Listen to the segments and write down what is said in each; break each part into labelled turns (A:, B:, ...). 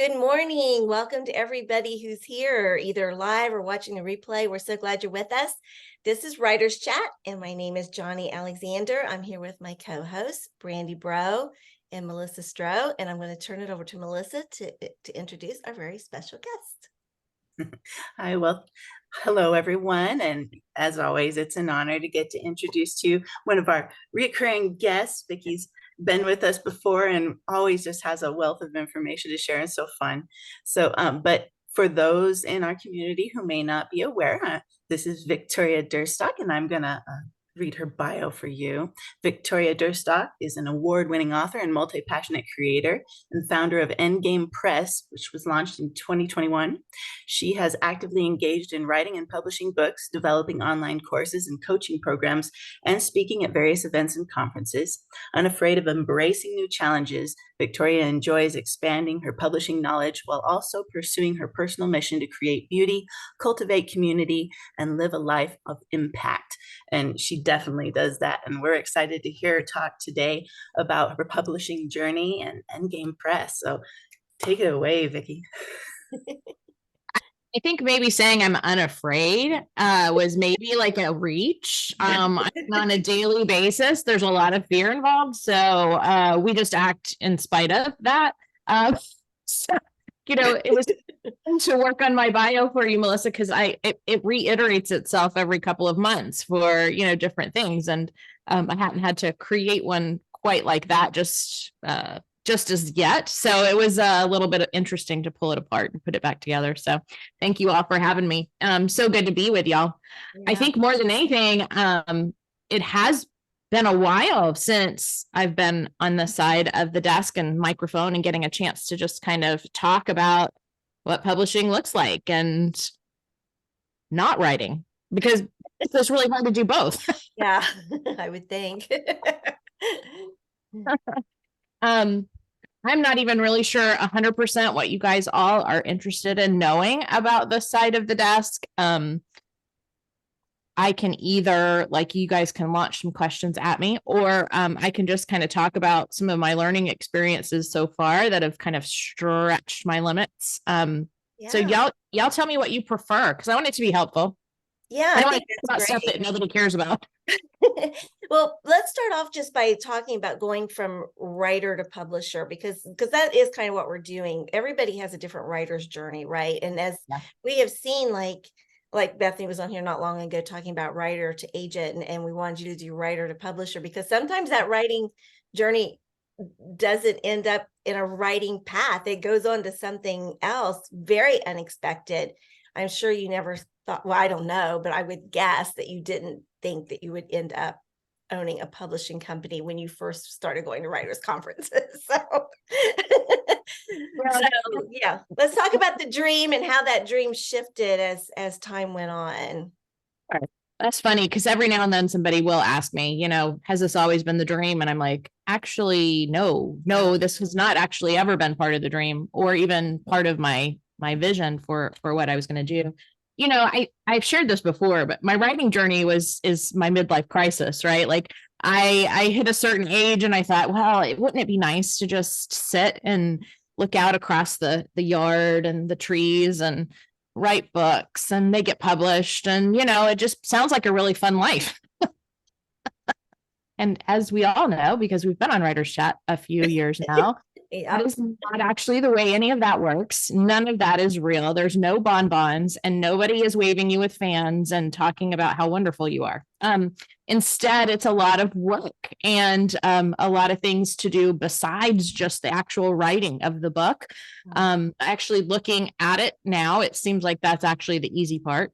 A: Good morning. Welcome to everybody who's here, either live or watching the replay. We're so glad you're with us. This is Writer's Chat, and my name is Johnny Alexander. I'm here with my co-hosts, Brandy Bro and Melissa Stroh, and I'm going to turn it over to Melissa to introduce our very special guest.
B: Hi, well, hello, everyone. And as always, it's an honor to get to introduce to you one of our recurring guests. Vicki's been with us before and always just has a wealth of information to share and so fun. But for those in our community who may not be aware, this is Victoria Duerstock, and I'm going to read her bio for you. Victoria Duerstock is an award-winning author and multi-passionate creator and founder of Endgame Press, which was launched in 2021. She has actively engaged in writing and publishing books, developing online courses and coaching programs, and speaking at various events and conferences. Unafraid of embracing new challenges, Victoria enjoys expanding her publishing knowledge while also pursuing her personal mission to create beauty, cultivate community, and live a life of impact. And she definitely does that. And we're excited to hear her talk today about her publishing journey and Endgame Press. So take it away, Vicki.
C: I think maybe saying I'm unafraid was maybe like a reach. On a daily basis, there's a lot of fear involved. So we just act in spite of that. So, it was to work on my bio for you, Melissa, because it reiterates itself every couple of months for, different things. And I hadn't had to create one quite like that just as yet. So it was a little bit interesting to pull it apart and put it back together. So thank you all for having me. So good to be with y'all. Yeah. I think more than anything, it has been a while since I've been on the side of the desk and microphone and getting a chance to just kind of talk about what publishing looks like and not writing, because it's really hard to do both.
A: Yeah, I would think.
C: I'm not even really sure 100% what you guys all are interested in knowing about this side of the desk. I can either, like, you guys can launch some questions at me, or I can just kind of talk about some of my learning experiences so far that have kind of stretched my limits. So y'all tell me what you prefer, because I want it to be helpful.
A: Yeah,
C: I don't want to talk about stuff that nobody cares about.
A: Well, let's start off just by talking about going from writer to publisher, because that is kind of what we're doing. Everybody has a different writer's journey, right? And as we have seen, like Bethany was on here not long ago talking about writer to agent, and we wanted you to do writer to publisher, because sometimes that writing journey doesn't end up in a writing path. It goes on to something else very unexpected. I'm sure you never thought, well, I don't know, but I would guess that you didn't think that you would end up owning a publishing company when you first started going to writers' conferences. So let's talk about the dream and how that dream shifted as time went on.
C: All right. That's funny, because every now and then somebody will ask me, has this always been the dream? And I'm like, actually, no, this has not actually ever been part of the dream, or even part of my vision for what I was going to do. I've shared this before, but my writing journey is my midlife crisis, right? Like I hit a certain age and I thought, well, wouldn't it be nice to just sit and look out across the yard and the trees and write books, and they get published, and it just sounds like a really fun life. And as we all know, because we've been on Writer's Chat a few years now, that is not actually the way any of that works. None of that is real. There's no bonbons, and nobody is waving you with fans and talking about how wonderful you are. Instead, it's a lot of work and a lot of things to do besides just the actual writing of the book. Actually looking at it now, it seems like that's actually the easy part,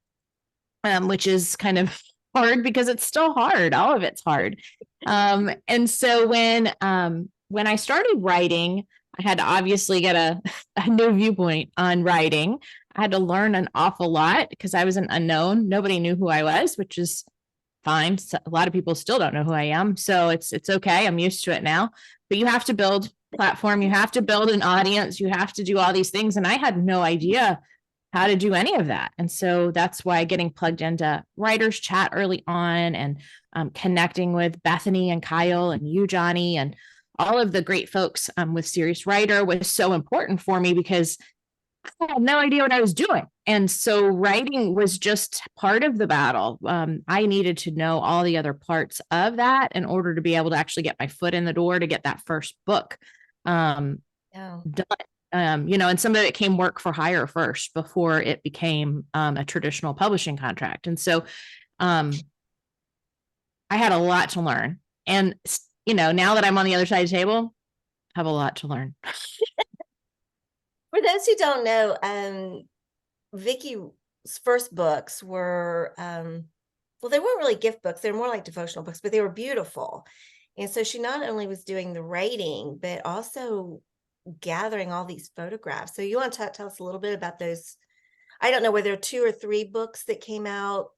C: which is kind of hard, because it's still hard. All of it's hard. And so when I started writing, I had to obviously get a new viewpoint on writing. I had to learn an awful lot, because I was an unknown. Nobody knew who I was, which is fine. So a lot of people still don't know who I am. So it's okay. I'm used to it now. But you have to build a platform. You have to build an audience. You have to do all these things. And I had no idea how to do any of that. And so that's why getting plugged into Writer's Chat early on, and connecting with Bethany and Kyle and you, Johnny, and all of the great folks with Serious Writer was so important for me because I had no idea what I was doing. And so writing was just part of the battle. I needed to know all the other parts of that in order to be able to actually get my foot in the door to get that first book done. And some of it came work for hire first before it became a traditional publishing contract. And so I had a lot to learn. And, now that I'm on the other side of the table, I have a lot to learn.
A: For those who don't know, Vicki's first books were, well, they weren't really gift books. They were more like devotional books, but they were beautiful. And so she not only was doing the writing, but also gathering all these photographs. So you want to tell us a little bit about those? I don't know whether 2 or 3 books that came out.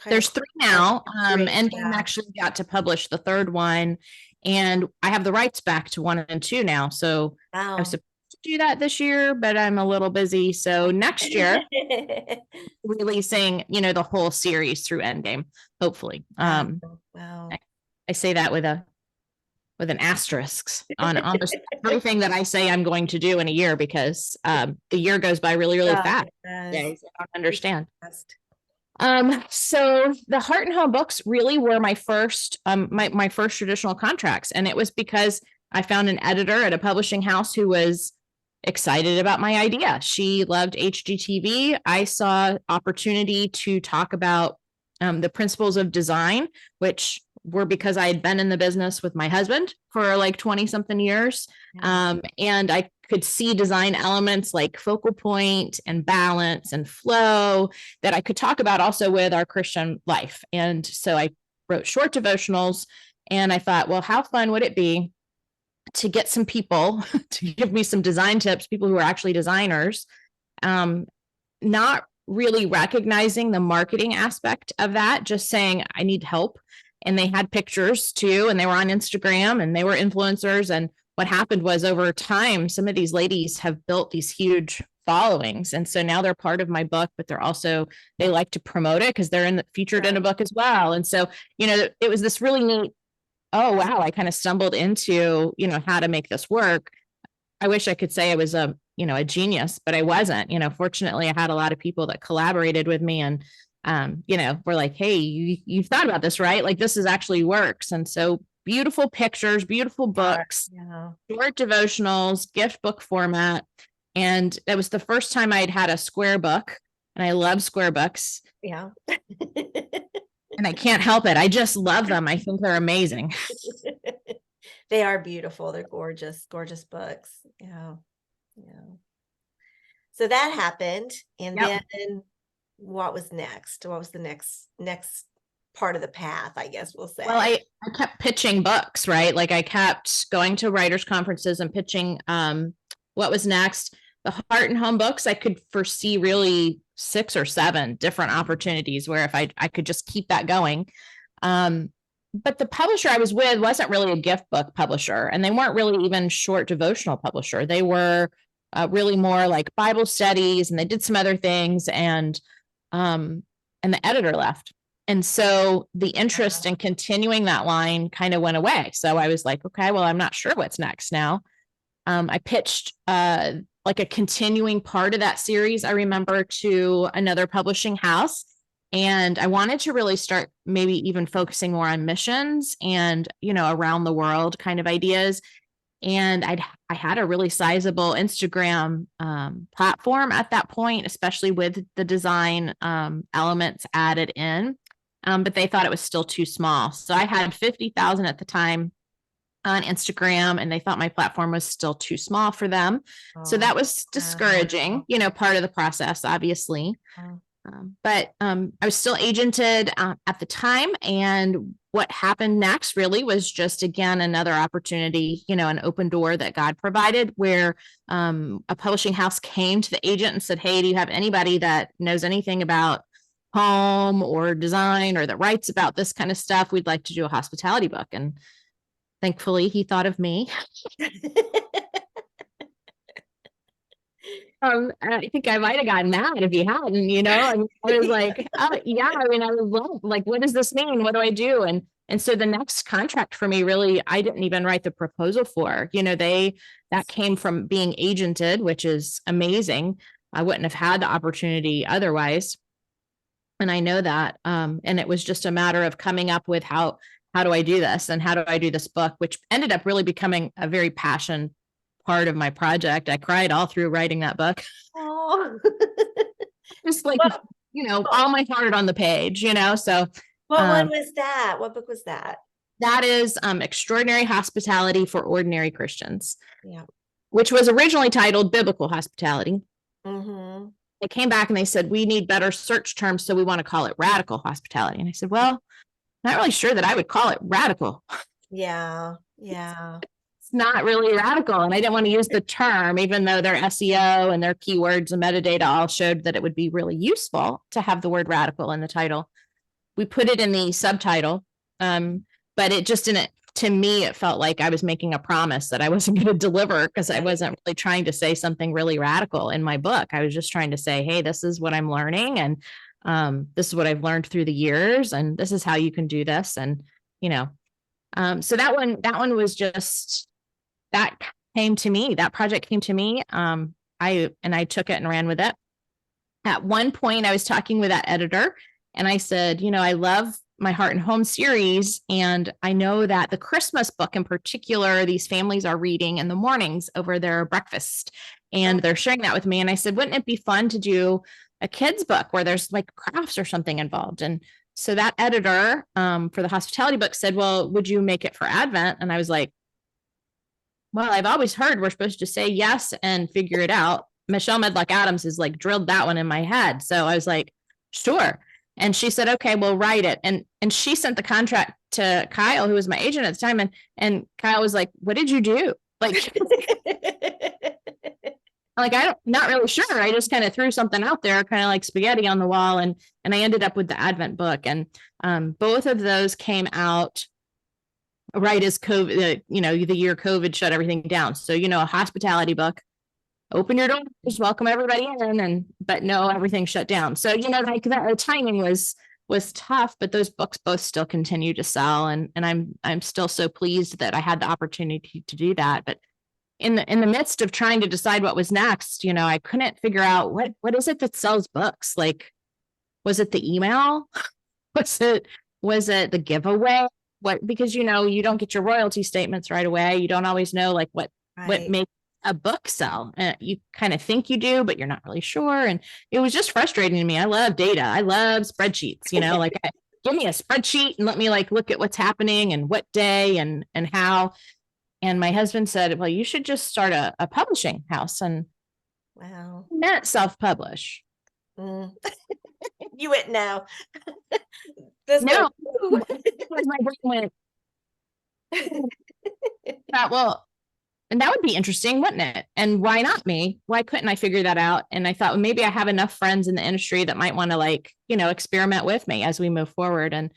C: There's 3 now. Endgame actually got to publish the 3rd one, and I have the rights back to 1 and 2 now. So I was supposed to do that this year, but I'm a little busy. So next year, releasing, the whole series through Endgame, hopefully.
A: Wow.
C: I say that with an asterisk on almost everything that I say I'm going to do in a year, because the year goes by really, really fast. Yeah, I don't understand. So the Heart and Home books really were my first, my first traditional contracts. And it was because I found an editor at a publishing house who was excited about my idea. She loved HGTV. I saw opportunity to talk about the principles of design, which were because I had been in the business with my husband for like 20 something years. And I could see design elements like focal point and balance and flow that I could talk about also with our Christian life. And so I wrote short devotionals, and I thought, well, how fun would it be to get some people to give me some design tips, people who are actually designers, not really recognizing the marketing aspect of that, just saying, I need help. And they had pictures too, and they were on Instagram, and they were influencers. And what happened was, over time, some of these ladies have built these huge followings. And so now they're part of my book, but they like to promote it because they're featured in a book as well. And so, it was this really neat, oh, wow, I kind of stumbled into, how to make this work. I wish I could say I was a genius, but I wasn't. Fortunately, I had a lot of people that collaborated with me, and we're like, hey, you thought about this, right? Like, this is actually works. And so beautiful pictures, beautiful books, short devotionals, gift book format. And that was the first time I'd had a square book, and I love square books.
A: Yeah.
C: And I can't help it. I just love them. I think they're amazing.
A: They are beautiful. They're gorgeous, gorgeous books. Yeah. So that happened. And then what was next? What was the next part of the path, I guess we'll say?
C: Well, I kept pitching books, right? Like, I kept going to writers' conferences and pitching what was next. The Heart and Home books, I could foresee really 6 or 7 different opportunities where if I could just keep that going. But the publisher I was with wasn't really a gift book publisher, and they weren't really even short devotional publisher. They were really more like Bible studies, and they did some other things, and the editor left. And so the interest in continuing that line kind of went away. So I was like, okay, well, I'm not sure what's next now. I pitched like a continuing part of that series, I remember, to another publishing house. And I wanted to really start maybe even focusing more on missions and, around the world kind of ideas. And I had a really sizable Instagram platform at that point, especially with the design elements added in. But they thought it was still too small. So I had 50,000 at the time on Instagram, and they thought my platform was still too small for them. So that was discouraging, part of the process, obviously. But I was still agented at the time. And what happened next really was just, again, another opportunity, an open door that God provided, where a publishing house came to the agent and said, hey, do you have anybody that knows anything about home or design or that writes about this kind of stuff? We'd like to do a hospitality book. And thankfully, he thought of me. I think I might have gotten mad if he hadn't, I was like, I was like, what does this mean? What do I do? And And so the next contract for me, really, I didn't even write the proposal for, that came from being agented, which is amazing. I wouldn't have had the opportunity otherwise. And I know that. And it was just a matter of coming up with how do I do this and how do I do this book, which ended up really becoming a very passion part of my project. I cried all through writing that book.
A: Oh,
C: Just like, all my heart on the page, so.
A: What one was that? What book was that?
C: That is Extraordinary Hospitality for Ordinary Christians.
A: Yeah.
C: Which was originally titled Biblical Hospitality.
A: Mm-hmm.
C: They came back and they said, we need better search terms, so we want to call it Radical Hospitality. And I said, well, not really sure that I would call it radical.
A: Yeah. Yeah.
C: It's not really radical. And I didn't want to use the term, even though their SEO and their keywords and metadata all showed that it would be really useful to have the word radical in the title. We put it in the subtitle, but it just didn't, to me, it felt like I was making a promise that I wasn't going to deliver, because I wasn't really trying to say something really radical in my book. I was just trying to say, hey, this is what I'm learning. And this is what I've learned through the years. And this is how you can do this. And, so that one was just, that came to me, that project came to me. I took it and ran with it. At one point I was talking with that editor and I said, I love my Heart and Home series. And I know that the Christmas book in particular, these families are reading in the mornings over their breakfast, and they're sharing that with me. And I said, wouldn't it be fun to do a kid's book where there's like crafts or something involved? And so that editor for the hospitality book said, well, would you make it for Advent? And I was like, well, I've always heard we're supposed to say yes and figure it out. Michelle Medlock Adams has like drilled that one in my head. So I was like, sure. And she said, okay, we'll write it. And she sent the contract to Kyle, who was my agent at the time. And Kyle was like, what did you do? Like, I'm not really sure. I just kind of threw something out there, kind of like spaghetti on the wall. And I ended up with the Advent book. And both of those came out right as COVID, the year COVID shut everything down. So, a hospitality book, open your doors, welcome everybody in, but no, everything shut down. So, like that, the timing was tough, but those books both still continue to sell. And I'm still so pleased that I had the opportunity to do that. But in the midst of trying to decide what was next, I couldn't figure out what is it that sells books? Like, was it the email? Was it the giveaway? Because you don't get your royalty statements right away. You don't always know like what makes a book sell. You kind of think you do, but you're not really sure. And it was just frustrating to me. I love data. I love spreadsheets, give me a spreadsheet and let me like look at what's happening and what day and how. And my husband said, well, you should just start a publishing house. And
A: wow,
C: not self-publish.
A: You went no.
C: No, my brain went, well, and that would be interesting, wouldn't it? And why not me? Why couldn't I figure that out? And I thought, well, maybe I have enough friends in the industry that might want to experiment with me as we move forward. And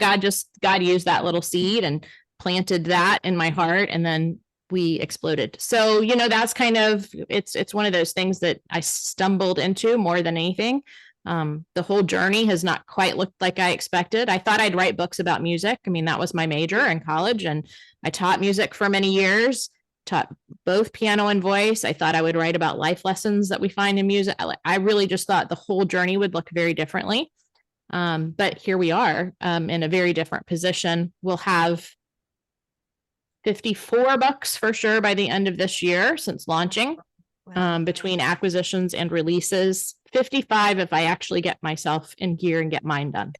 C: God used that little seed and planted that in my heart. And then we exploded. So, that's kind of, it's one of those things that I stumbled into more than anything. The whole journey has not quite looked like I expected. I thought I'd write books about music. I mean, that was my major in college, and I taught music for many years, taught both piano and voice. I thought I would write about life lessons that we find in music. I really just thought the whole journey would look very differently. But here we are in a very different position. We'll have 54 books for sure by the end of this year since launching. Wow. Between acquisitions and releases, 55 if I actually get myself in gear and get mine done.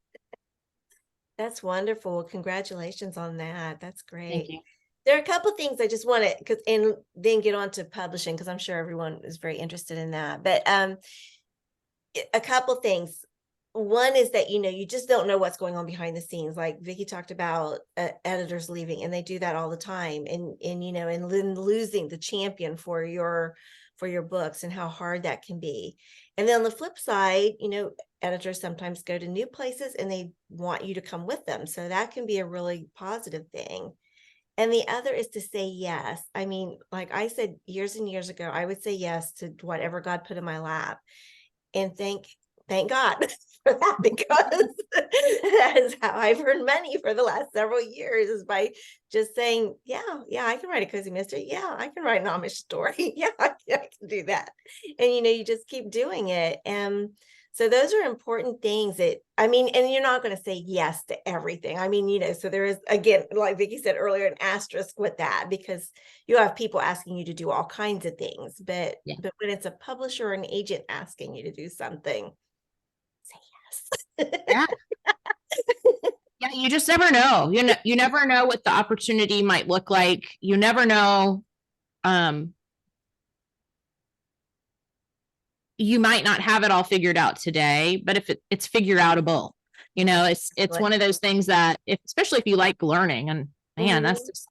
A: That's wonderful. Congratulations on that. That's great.
C: Thank you.
A: There are a couple of things I just want to, and then get on to publishing, because I'm sure everyone is very interested in that. But a couple of things. One is that, you just don't know what's going on behind the scenes. Like Vicki talked about editors leaving, and they do that all the time. And then losing the champion for your books and how hard that can be. And then on the flip side, editors sometimes go to new places and they want you to come with them. So that can be a really positive thing. And the other is to say yes. I mean, like I said years and years ago, I would say yes to whatever God put in my lap. And thank thank God for that, because that is how I've earned money for the last several years, is by just saying, yeah, I can write a cozy mystery. Yeah, I can write an Amish story. Yeah, I can do that. And, you just keep doing it. And so those are important things that, I mean, and you're not going to say yes to everything. I mean, so there is, again, like Vicki said earlier, an asterisk with that, because you have people asking you to do all kinds of things, but when it's a publisher or an agent asking you to do something, say yes.
C: Yeah. Yeah, you just never know. You never know what the opportunity might look like. You never know. You might not have it all figured out today, but if it's figure outable, it's one of those things that, especially if you like learning, and man, that's just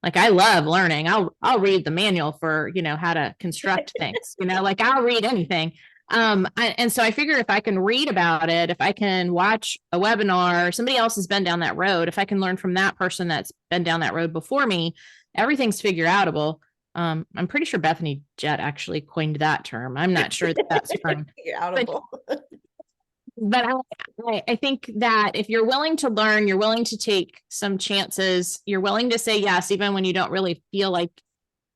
C: like I love learning. I'll read the manual for, how to construct things, like I'll read anything. And so I figured if I can read about it, if I can watch a webinar, somebody else has been down that road, if I can learn from that person that's been down that road before me, everything's figure outable. I'm pretty sure Bethany Jett actually coined that term. I'm not sure that's from, but I think that if you're willing to learn, you're willing to take some chances, you're willing to say yes, even when you don't really feel like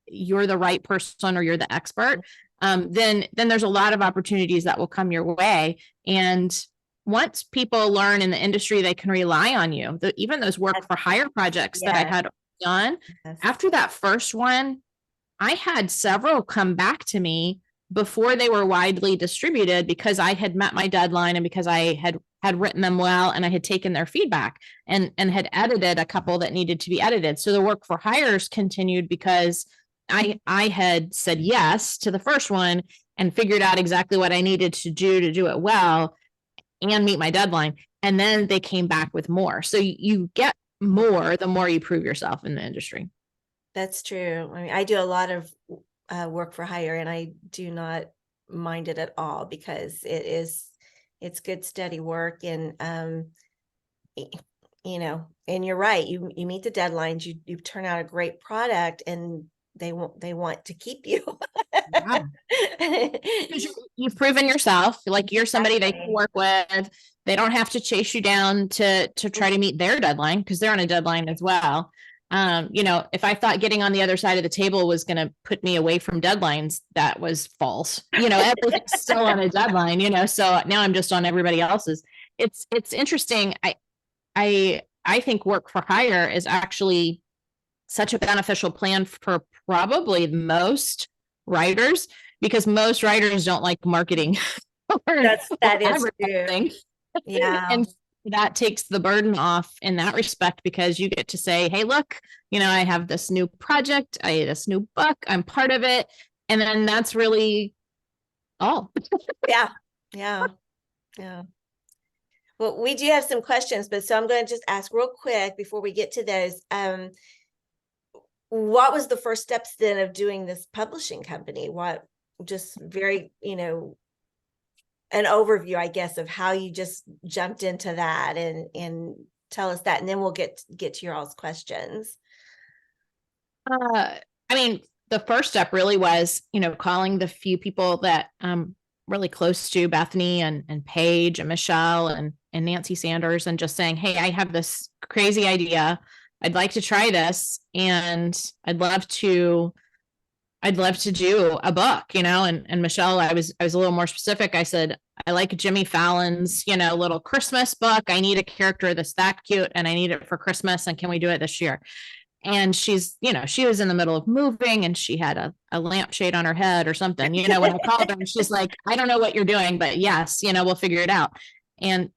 C: you're the right person or you're the expert, then there's a lot of opportunities that will come your way. And once people learn in the industry, they can rely on you. Even those work for hire projects that I had done, after that first one, I had several come back to me before they were widely distributed, because I had met my deadline and because I had written them well, and I had taken their feedback and had edited a couple that needed to be edited. So the work for hires continued because I had said yes to the first one and figured out exactly what I needed to do it well and meet my deadline. And then they came back with more. So you get more the more you prove yourself in the industry.
A: That's true. I mean, I do a lot of work for hire, and I do not mind it at all, because it's good, steady work. And, and you're right. You meet the deadlines, you turn out a great product, and they want to keep you.
C: Yeah. You've proven yourself, like you're somebody they can work with. They don't have to chase you down to try to meet their deadline, because they're on a deadline as well. If I thought getting on the other side of the table was going to put me away from deadlines, that was false. Everything's still on a deadline, so now I'm just on everybody else's. It's interesting. I think work for hire is actually such a beneficial plan for probably most writers, because most writers don't like marketing.
A: That is true. Yeah.
C: And that takes the burden off in that respect, because you get to say, hey, look, I have this new project, I have this new book, I'm part of it. And then that's really all.
A: Yeah. Well, we do have some questions, but so I'm going to just ask real quick before we get to those. What was the first steps then of doing this publishing company? What, just very, an overview, I guess, of how you just jumped into that, and tell us that, and then we'll get to your all's questions.
C: I mean, the first step really was, calling the few people that I'm really close to, Bethany and Paige and Michelle and Nancy Sanders, and just saying, hey, I have this crazy idea. I'd like to try this, and I'd love to do a book, and Michelle, I was a little more specific. I said, I like Jimmy Fallon's, little Christmas book. I need a character that's that cute, and I need it for Christmas. And can we do it this year? And she's, she was in the middle of moving, and she had a lampshade on her head or something, when I called her, and she's like, I don't know what you're doing, but yes, we'll figure it out. And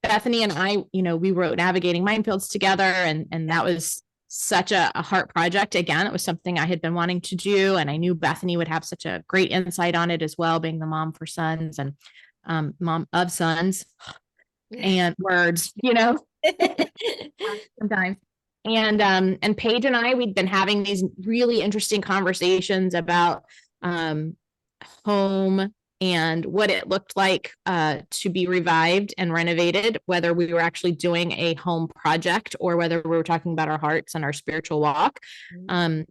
C: Bethany and I, we wrote Navigating Minefields together, and that was such a heart project. Again, it was something I had been wanting to do, and I knew Bethany would have such a great insight on it as well, being the mom for sons and mom of sons and words, sometimes. And Paige and I, we'd been having these really interesting conversations about home and what it looked like to be revived and renovated, whether we were actually doing a home project or whether we were talking about our hearts and our spiritual walk. And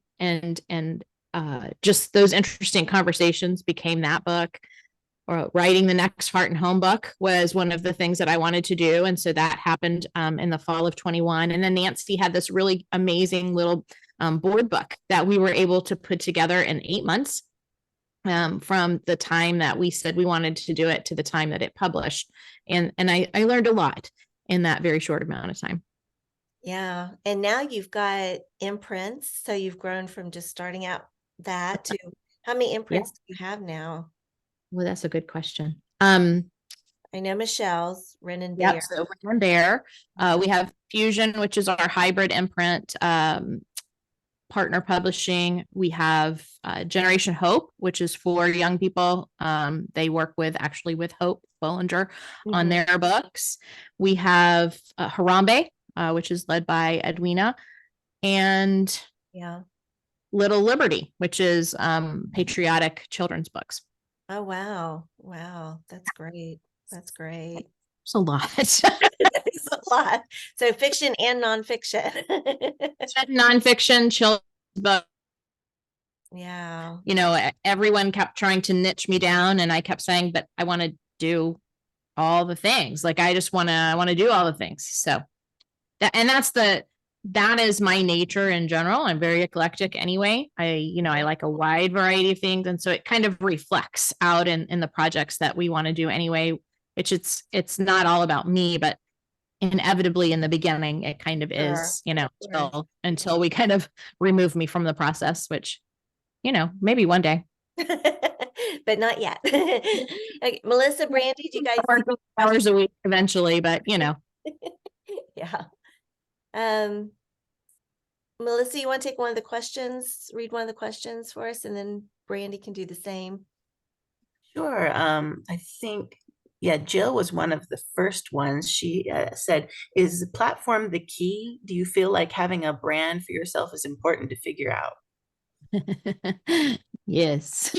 C: just those interesting conversations became that book. or writing the next Heart and Home book was one of the things that I wanted to do. And so that happened in the fall of 21. And then Nancy had this really amazing little board book that we were able to put together in 8 months from the time that we said we wanted to do it to the time that it published. And I learned a lot in that very short amount of time.
A: Yeah. And now you've got imprints. So you've grown from just starting out that to how many imprints do you have now?
C: Well, that's a good question.
A: I know Michelle's Ren and Bear.
C: Yep, so Ren and Bear. We have Fusion, which is our hybrid imprint partner publishing. We have Generation Hope, which is for young people. They work with Hope Bollinger on their books. We have Harambe, which is led by Edwina, and Little Liberty, which is patriotic children's books.
A: Oh, wow. Wow. That's great. That's great.
C: It's a lot.
A: It's a lot. So fiction and nonfiction.
C: Nonfiction, children's books.
A: Yeah.
C: You know, everyone kept trying to niche me down, and I kept saying, but I want to do all the things. Like, I want to do all the things. So that is my nature in general. I'm very eclectic anyway. I like a wide variety of things. And so it kind of reflects out in the projects that we want to do anyway, which it's not all about me, but inevitably in the beginning, it kind of is, until we kind of remove me from the process, which, maybe one day.
A: But not yet. Okay, Melissa, Brandy, do you guys
C: hours a week eventually, but
A: yeah. Melissa, you want to take one of the questions, read one of the questions for us, and then Brandy can do the same.
B: Sure. I think, Jill was one of the first ones. She said, is the platform the key? Do you feel like having a brand for yourself is important to figure out?
C: Yes.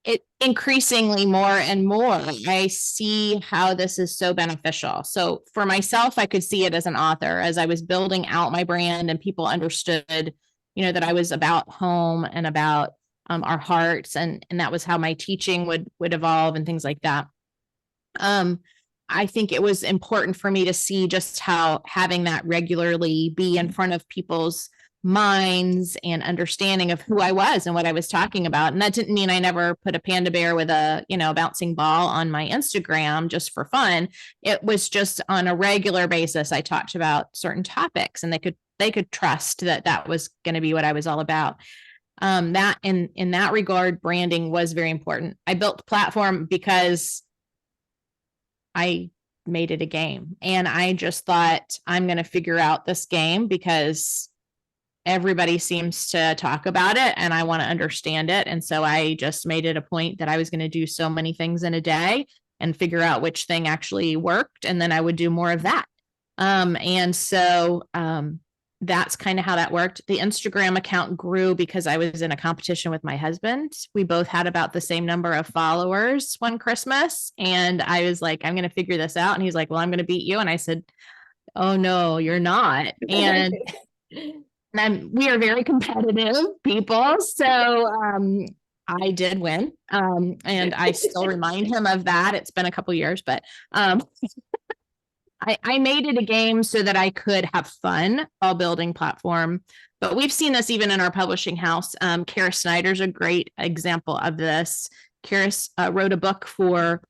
C: It increasingly more and more, I see how this is so beneficial. So for myself, I could see it as an author, as I was building out my brand and people understood, that I was about home and about our hearts, and that was how my teaching would evolve and things like that. I think it was important for me to see just how having that regularly be in front of people's minds and understanding of who I was and what I was talking about. And that didn't mean I never put a panda bear with a, bouncing ball on my Instagram just for fun. It was just on a regular basis. I talked about certain topics, and they could trust that was going to be what I was all about. That in that regard, branding was very important. I built the platform because I made it a game, and I just thought, I'm going to figure out this game because everybody seems to talk about it and I want to understand it. And so I just made it a point that I was going to do so many things in a day and figure out which thing actually worked. And then I would do more of that. And so that's kind of how that worked. The Instagram account grew because I was in a competition with my husband. We both had about the same number of followers one Christmas. And I was like, I'm going to figure this out. And he's like, well, I'm going to beat you. And I said, oh no, you're not. And we are very competitive people. So I did win. And I still remind him of that. It's been a couple years, but I made it a game so that I could have fun while building platform. But we've seen this even in our publishing house. Kara Snyder's a great example of this. Kara wrote a book for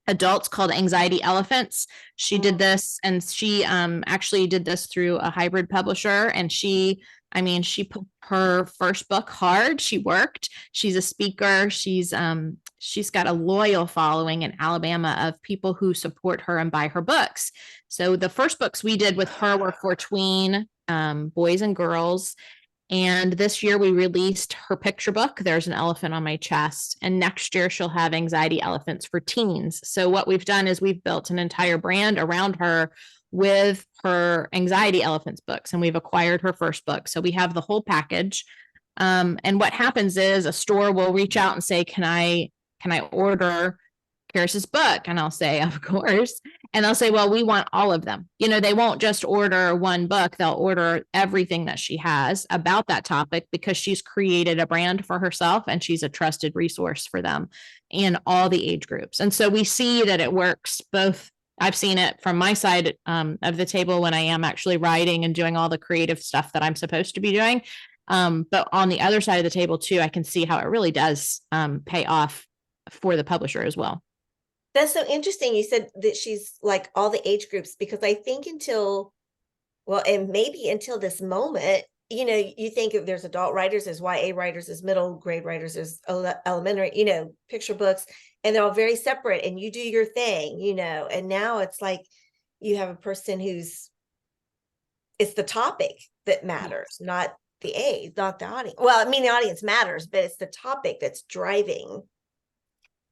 C: adults called Anxiety Elephants. She did this, and she actually did this through a hybrid publisher. And she put her first book hard. She worked. She's a speaker. She's got a loyal following in Alabama of people who support her and buy her books. So the first books we did with her were for tween boys and girls. And this year we released her picture book, There's an Elephant on My Chest. And next year she'll have Anxiety Elephants for teens. So what we've done is we've built an entire brand around her with her Anxiety Elephants books, and we've acquired her first book. So we have the whole package. And what happens is a store will reach out and say, can I order Karis's book. And I'll say, of course. And they'll say, well, we want all of them. They won't just order one book. They'll order everything that she has about that topic because she's created a brand for herself and she's a trusted resource for them in all the age groups. And so we see that it works both. I've seen it from my side of the table when I am actually writing and doing all the creative stuff that I'm supposed to be doing. But on the other side of the table too, I can see how it really does pay off for the publisher as well.
A: That's so interesting. You said that she's like all the age groups, because I think and maybe until this moment, you think if there's adult writers, there's YA writers, there's middle grade writers, there's elementary, picture books, and they're all very separate and you do your thing, and now it's like you have a person it's the topic that matters, not the age, not the audience. Well, I mean, the audience matters, but it's the topic that's driving.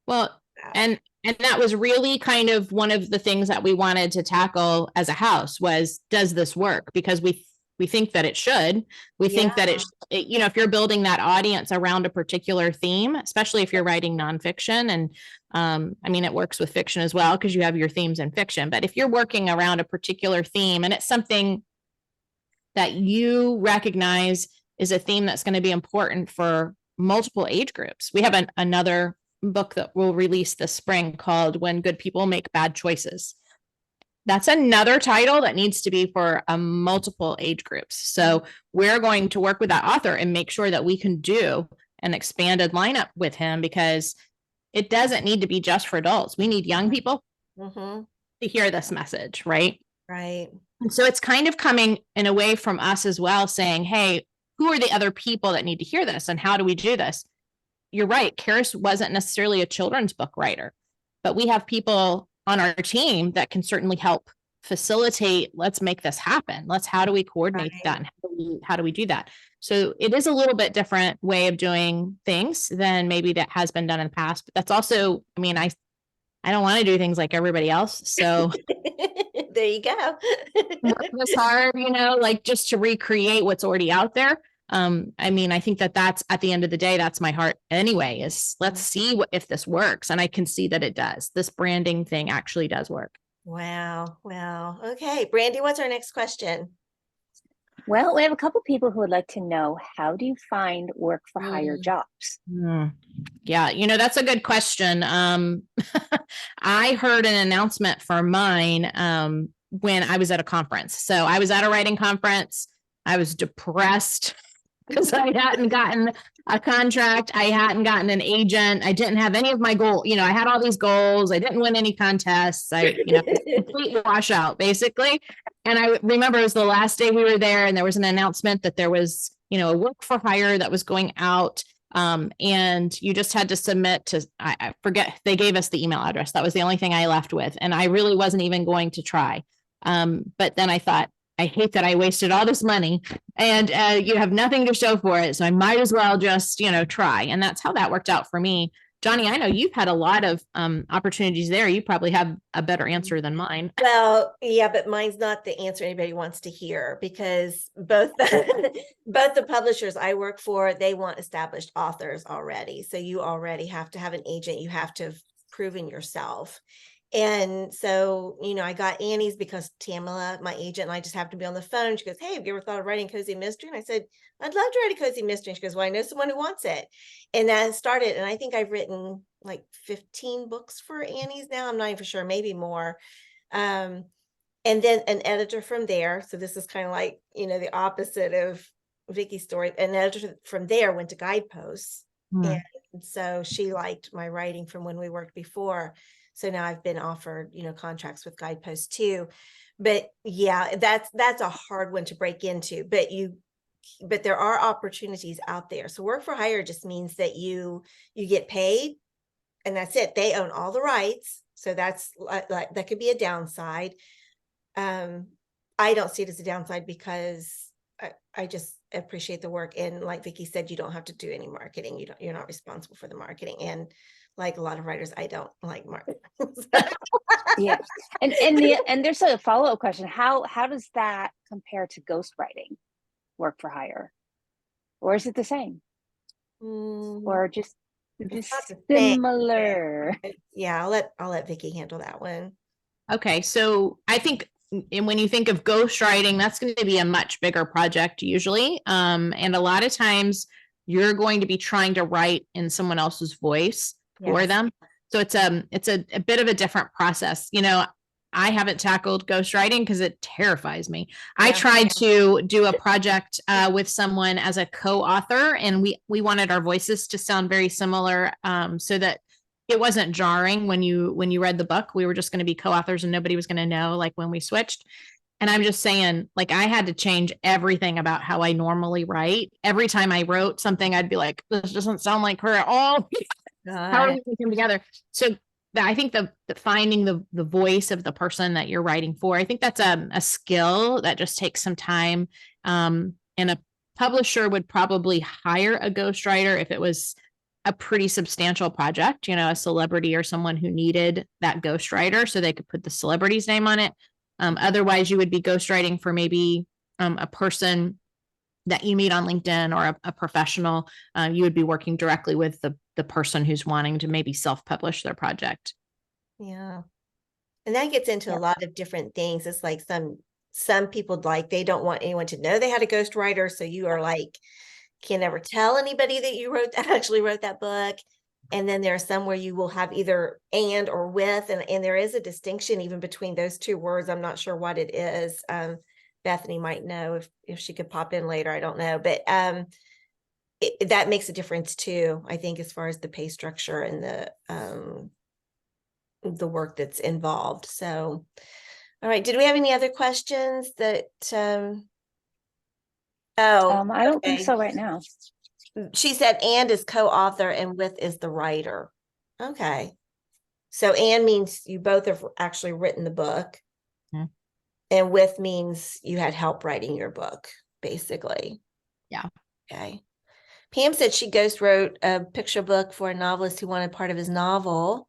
C: Well, and that was really kind of one of the things that we wanted to tackle as a house was, does this work? Because we think that it should. We think that if you're building that audience around a particular theme, especially if you're writing nonfiction, and I mean, it works with fiction as well because you have your themes in fiction. But if you're working around a particular theme and it's something that you recognize is a theme that's going to be important for multiple age groups, we have another book that we'll release this spring called When Good People Make Bad Choices. That's another title that needs to be for multiple age groups. So we're going to work with that author and make sure that we can do an expanded lineup with him, because it doesn't need to be just for adults. We need young people to hear this message, right?
A: Right.
C: And so it's kind of coming in a way from us as well, saying, hey, who are the other people that need to hear this and how do we do this? You're right. Karis wasn't necessarily a children's book writer, but we have people on our team that can certainly help facilitate. Let's make this happen. How do we coordinate that? And how do we do that? So it is a little bit different way of doing things than maybe that has been done in the past. But that's also, I mean, I don't want to do things like everybody else. So
A: there you go.
C: work this hard, like just to recreate what's already out there. I mean, I think that's at the end of the day, that's my heart anyway, is let's see if this works. And I can see that it does. This branding thing actually does work.
A: Wow. Okay. Brandy, what's our next question?
D: Well, we have a couple people who would like to know, how do you find work for hire jobs?
C: Yeah, that's a good question. I heard an announcement for mine when I was at a conference. So I was at a writing conference. I was depressed because I hadn't gotten a contract. I hadn't gotten an agent. I didn't have any of my goals. I had all these goals. I didn't win any contests. Complete washout basically. And I remember it was the last day we were there and there was an announcement that there was, a work for hire that was going out. And you just had to submit to, I forget, they gave us the email address. That was the only thing I left with. And I really wasn't even going to try. But then I thought, I hate that I wasted all this money and you have nothing to show for it. So I might as well just, try. And that's how that worked out for me. Johnny, I know you've had a lot of opportunities there. You probably have a better answer than mine.
A: Well, yeah, but mine's not the answer anybody wants to hear, because both the publishers I work for, they want established authors already. So you already have to have an agent. You have to have proven yourself. And so, I got Annie's because Tamala, my agent, and I just happened to be on the phone. She goes, hey, have you ever thought of writing cozy mystery? And I said, I'd love to write a cozy mystery. And she goes, well, I know someone who wants it. And that started, and I think I've written like 15 books for Annie's now. I'm not even sure, maybe more. And then an editor from there. So this is kind of like, the opposite of Vicki's story. An editor from there went to Guideposts. And so she liked my writing from when we worked before. So now I've been offered, contracts with Guideposts too. But yeah, that's a hard one to break into, but there are opportunities out there. So work for hire just means that you get paid and that's it. They own all the rights. So that's like that could be a downside. I don't see it as a downside because I just appreciate the work. And like Vicki said, you don't have to do any marketing. You're not responsible for the marketing. And like a lot of writers, I don't like marketing.
D: Yeah. And there's a follow-up question. How does that compare to ghostwriting, work for hire? Or is it the same? Or just
A: It's not the same.
D: Similar.
A: Yeah, I'll let Vicki handle that one.
C: Okay, so I think when you think of ghostwriting, that's going to be a much bigger project usually. And a lot of times you're going to be trying to write in someone else's voice for
A: Yes.
C: them. So it's a bit of a different process. You know, I haven't tackled ghostwriting because it terrifies me. I
A: Yeah.
C: tried to do a project with someone as a co-author, and we wanted our voices to sound very similar, so that it wasn't jarring when you read the book. We were just going to be co-authors and nobody was going to know, like, when we switched. And I'm just saying, like, I had to change everything about how I normally write. Every time I wrote something, I'd be like, this doesn't sound like her at all. How are we going to come together? So I think the finding the voice of the person that you're writing for, I think that's a skill that just takes some time. And a publisher would probably hire a ghostwriter if it was a pretty substantial project, you know, a celebrity or someone who needed that ghostwriter so they could put the celebrity's name on it. Otherwise, you would be ghostwriting for maybe a person that you meet on LinkedIn, or a professional. You would be working directly with the person who's wanting to maybe self-publish their project.
A: Yeah. And that gets into a lot of different things. It's like some people, like, they don't want anyone to know they had a ghostwriter. So you are like, can never tell anybody that you actually wrote that book. And then there are some where you will have either and or with, and there is a distinction even between those two words. I'm not sure what it is. Bethany might know if she could pop in later. I don't know, but that makes a difference too, I think, as far as the pay structure and the work that's involved. So, all right. Did we have any other questions that,
D: I don't think
A: okay.
D: so right now.
A: She said and is co-author and with is the writer. Okay. So and means you both have actually written the book.
C: Mhm.
A: And with means you had help writing your book, basically.
C: Yeah.
A: Okay. Pam said she ghost wrote a picture book for a novelist who wanted part of his novel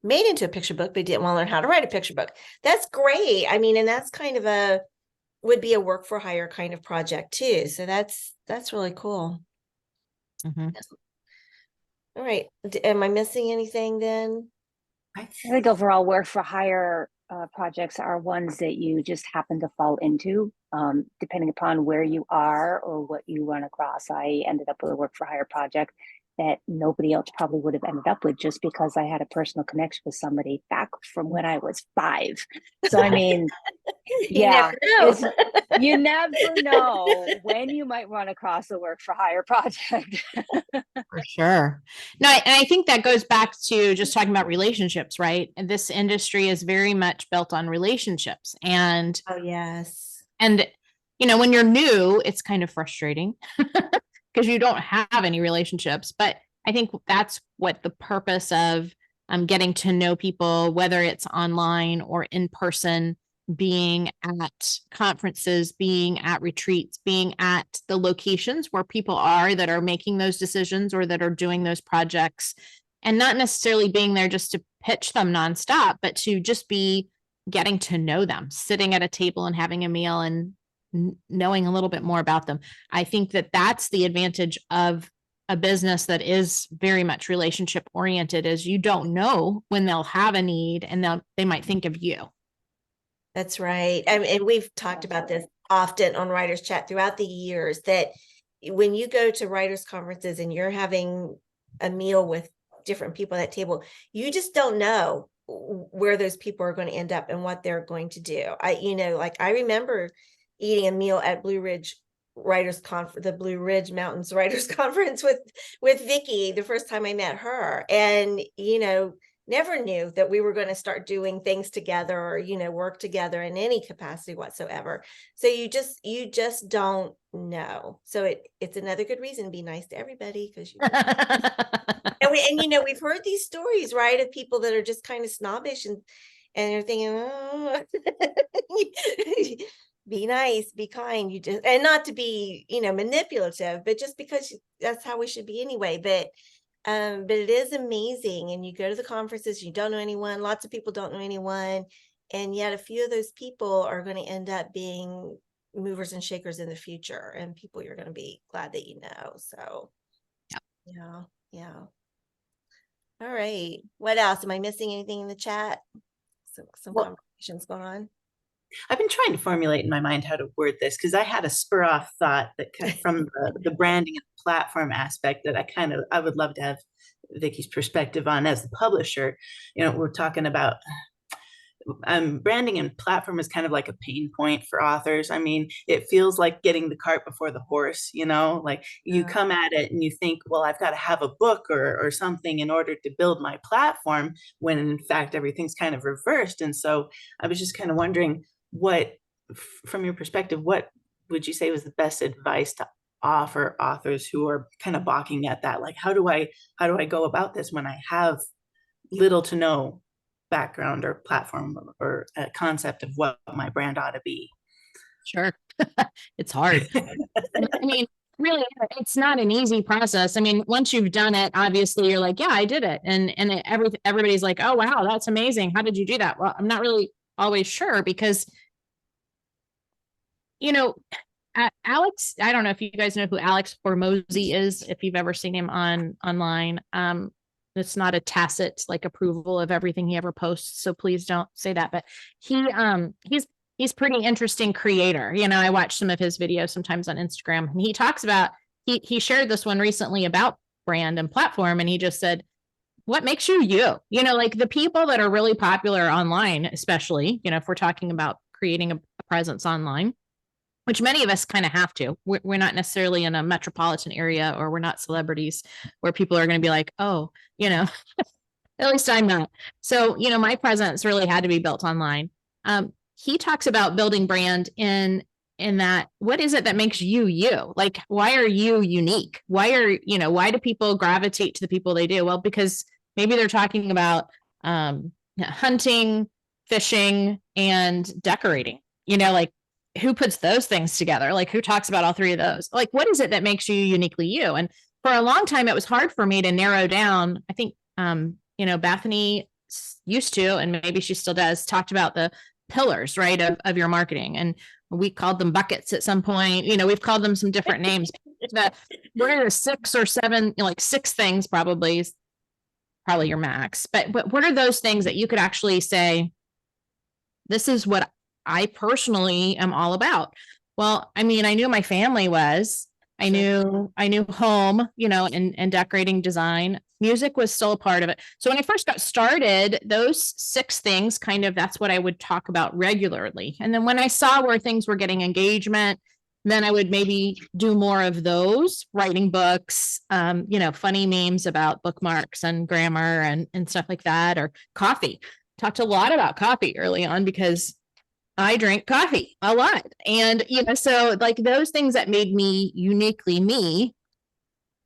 A: made into a picture book, but didn't want to learn how to write a picture book. That's great. I mean, and that's kind of would be a work for hire kind of project too. So that's really cool.
C: Mm-hmm.
A: All right. Am I missing anything then?
D: I think overall work for hire projects are ones that you just happen to fall into, depending upon where you are or what you run across. I ended up with a work for hire project that nobody else probably would have ended up with, just because I had a personal connection with somebody back from when I was 5. So, I mean,
A: You never know.
D: You never know when you might run across a work for hire project.
C: For sure. No, and I think that goes back to just talking about relationships, right? And this industry is very much built on relationships. And
A: Oh, yes.
C: you know, when you're new, it's kind of frustrating because you don't have any relationships. But I think that's what the purpose of getting to know people, whether it's online or in person, being at conferences, being at retreats, being at the locations where people are that are making those decisions or that are doing those projects, and not necessarily being there just to pitch them nonstop, but to just be getting to know them, sitting at a table and having a meal and knowing a little bit more about them. I think that that's the advantage of a business that is very much relationship oriented, is you don't know when they'll have a need and they might think of you.
A: That's right. And we've talked about this often on Writers Chat throughout the years, that when you go to writers conferences and you're having a meal with different people at that table, you just don't know where those people are going to end up and what they're going to do. Like I remember eating a meal at Blue Ridge Writers Conference, the Blue Ridge Mountains Writers Conference with Vicki the first time I met her. And, never knew that we were going to start doing things together or, work together in any capacity whatsoever. So you just don't know. So it's another good reason to be nice to everybody, because we've heard these stories, right, of people that are just kind of snobbish and they're thinking, oh, be nice, be kind, and not to be, manipulative, but just because that's how we should be anyway. But it is amazing. And you go to the conferences, you don't know anyone, lots of people don't know anyone. And yet a few of those people are going to end up being movers and shakers in the future, and people you're going to be glad that you know. So yeah. All right. What else? Am I missing anything in the chat? Some
B: Well,
A: conversations going on.
B: I've been trying to formulate in my mind how to word this because I had a spur off thought that from the branding and platform aspect that I would love to have Vicky's perspective on as the publisher. We're talking about branding and platform is kind of like a pain point for authors. I mean, it feels like getting the cart before the horse, like you come at it and you think, well, I've got to have a book or something in order to build my platform, when in fact, everything's kind of reversed. And so I was just kind of wondering from your perspective, what would you say was the best advice to offer authors who are kind of balking at that? Like, how do I go about this when I have little to no background or platform or a concept of what my brand ought to be?
C: Sure. It's hard. I mean, really, it's not an easy process. I mean, once you've done it, obviously you're like, yeah, I did it. And everybody's like, oh, wow, that's amazing. How did you do that? Well, I'm not really always sure because, Alex, I don't know if you guys know who Alex Hormozy is, if you've ever seen him online. It's not a tacit like approval of everything he ever posts, so please don't say that. But he's pretty interesting creator. I watch some of his videos sometimes on Instagram, and he talks about he shared this one recently about brand and platform, and he just said, what makes you you? Like the people that are really popular online, especially, if we're talking about creating a presence online, which many of us kind of have to. We're not necessarily in a metropolitan area, or we're not celebrities where people are going to be like, oh, at least I'm not. So, my presence really had to be built online. He talks about building brand in that, what is it that makes you you? Like, why are you unique? Why do people gravitate to the people they do? Well, because maybe they're talking about hunting, fishing, and decorating, like, who puts those things together? Like, who talks about all three of those? Like, what is it that makes you uniquely you? And for a long time, it was hard for me to narrow down. I think, Bethany used to, and maybe she still does, talked about the pillars, right, of your marketing. And we called them buckets at some point. We've called them some different names. But what are the 6 or 7, like 6 things probably is probably your max. But what are those things that you could actually say, this is what I personally am all about? Well, I mean, I knew my family was, I knew home, and decorating, design. Music was still a part of it. So when I first got started, those 6 things that's what I would talk about regularly. And then when I saw where things were getting engagement, then I would maybe do more of those, writing books, funny memes about bookmarks and grammar and stuff like that, or coffee. Talked a lot about coffee early on because I drink coffee a lot. And, so like those things that made me uniquely me,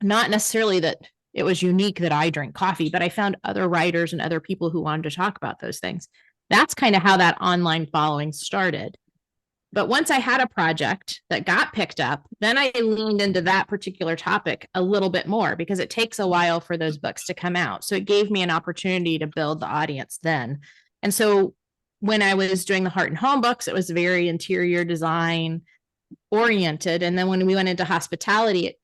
C: not necessarily that it was unique that I drink coffee, but I found other writers and other people who wanted to talk about those things. That's kind of how that online following started. But once I had a project that got picked up, then I leaned into that particular topic a little bit more, because it takes a while for those books to come out. So it gave me an opportunity to build the audience then. And so when I was doing the Heart and Home books, it was very interior design oriented. And then when we went into hospitality,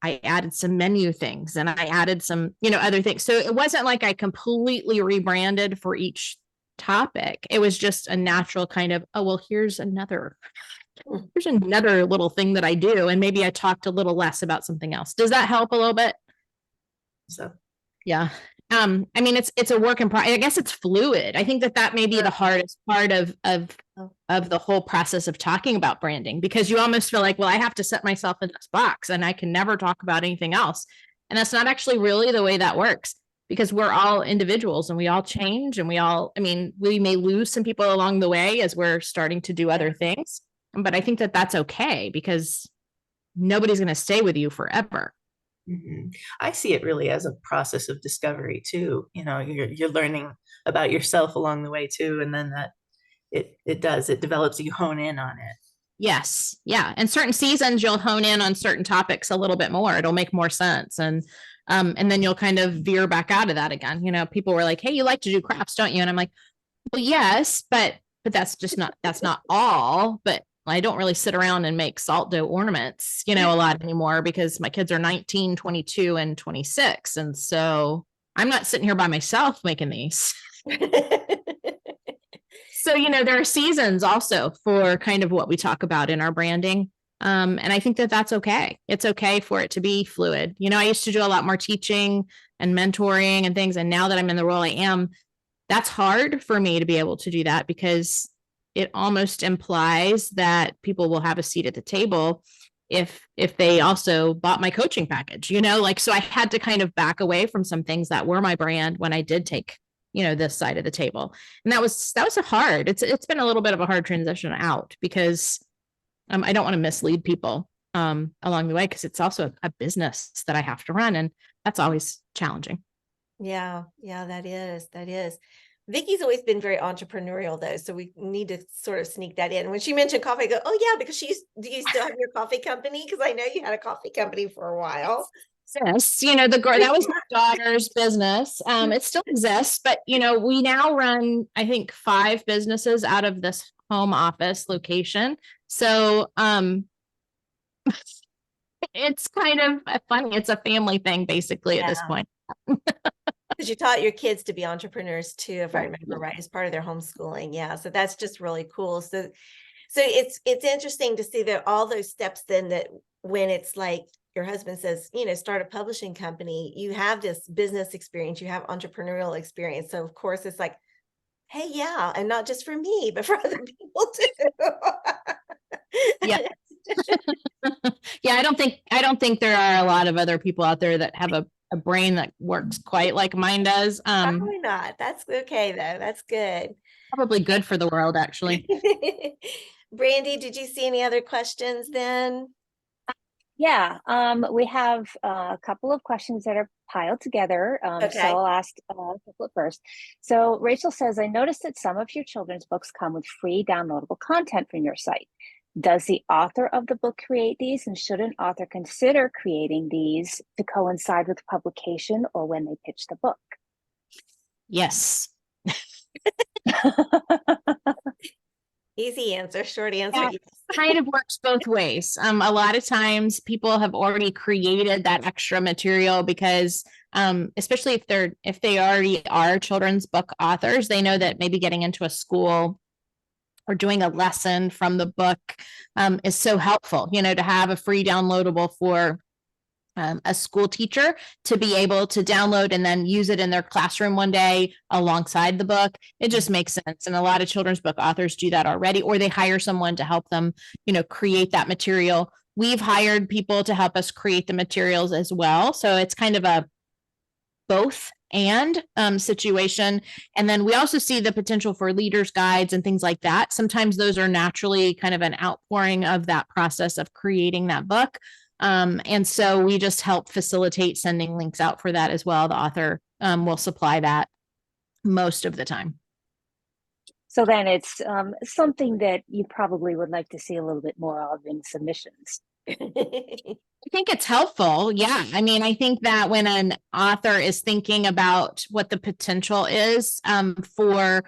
C: I added some menu things, and I added some, other things. So it wasn't like I completely rebranded for each topic. It was just a natural kind of, oh, well, here's another little thing that I do. And maybe I talked a little less about something else. Does that help a little bit?
B: So,
C: yeah. I mean, it's a work in progress. I guess it's fluid. I think that may be the hardest part of the whole process of talking about branding, because you almost feel like, well, I have to set myself in this box and I can never talk about anything else. And that's not actually really the way that works, because we're all individuals and we all change, and we may lose some people along the way as we're starting to do other things. But I think that's okay, because nobody's going to stay with you forever.
B: Mm-hmm. I see it really as a process of discovery too. You're learning about yourself along the way too, and then that it develops. You hone in on it.
C: Yes, yeah, and certain seasons you'll hone in on certain topics a little bit more. It'll make more sense, and then you'll kind of veer back out of that again. People were like, "Hey, you like to do crafts, don't you?" And I'm like, "Well, yes, but that's not all." But I don't really sit around and make salt dough ornaments, a lot anymore, because my kids are 19, 22, and 26. And so I'm not sitting here by myself making these. So, there are seasons also for kind of what we talk about in our branding. And I think that that's okay. It's okay for it to be fluid. I used to do a lot more teaching and mentoring and things. And now that I'm in the role I am, that's hard for me to be able to do that because it almost implies that people will have a seat at the table if they also bought my coaching package, so I had to kind of back away from some things that were my brand when I did take this side of the table. And that was it's been a little bit of a hard transition out because I don't want to mislead people along the way, because it's also a business that I have to run, and that's always challenging.
A: Yeah, that is. Vicki's always been very entrepreneurial though, so we need to sort of sneak that in. When she mentioned coffee, I go, oh yeah, because do you still have your coffee company? Because I know you had a coffee company for a while.
C: Yes, that was my daughter's business. It still exists, but we now run, I think, 5 businesses out of this home office location. So it's kind of funny. It's a family thing basically at this point.
A: Because you taught your kids to be entrepreneurs too, if I remember right, as part of their homeschooling. Yeah. So that's just really cool. So it's interesting to see that all those steps then, that when it's like your husband says, start a publishing company, you have this business experience, you have entrepreneurial experience. So of course it's like, hey, yeah, and not just for me, but for other people too.
C: Yeah. Yeah, I don't think there are a lot of other people out there that have a brain that works quite like mine does.
A: Probably not. That's okay though. That's good.
C: Probably good for the world, actually.
A: Brandy, did you see any other questions then?
D: Yeah, we have a couple of questions that are piled together.
A: Okay.
D: So I'll ask a couple first. So Rachel says, I noticed that some of your children's books come with free downloadable content from your site. Does the author of the book create these, and should an author consider creating these to coincide with publication or when they pitch the book?
C: Yes.
A: Easy answer, short answer.
C: Yeah, yes. Kind of works both ways. A lot of times people have already created that extra material because especially if they already are children's book authors, they know that maybe getting into a school or doing a lesson from the book is so helpful, to have a free downloadable for a school teacher to be able to download and then use it in their classroom one day alongside the book. It just makes sense. And a lot of children's book authors do that already, or they hire someone to help them, create that material. We've hired people to help us create the materials as well. So it's kind of a both and situation. And then we also see the potential for leaders guides and things like that. Sometimes those are naturally kind of an outpouring of that process of creating that book. And so we just help facilitate sending links out for that as well. The author will supply that most of the time.
D: So then it's something that you probably would like to see a little bit more of in submissions.
C: I think it's helpful. Yeah. I mean, I think that when an author is thinking about what the potential is for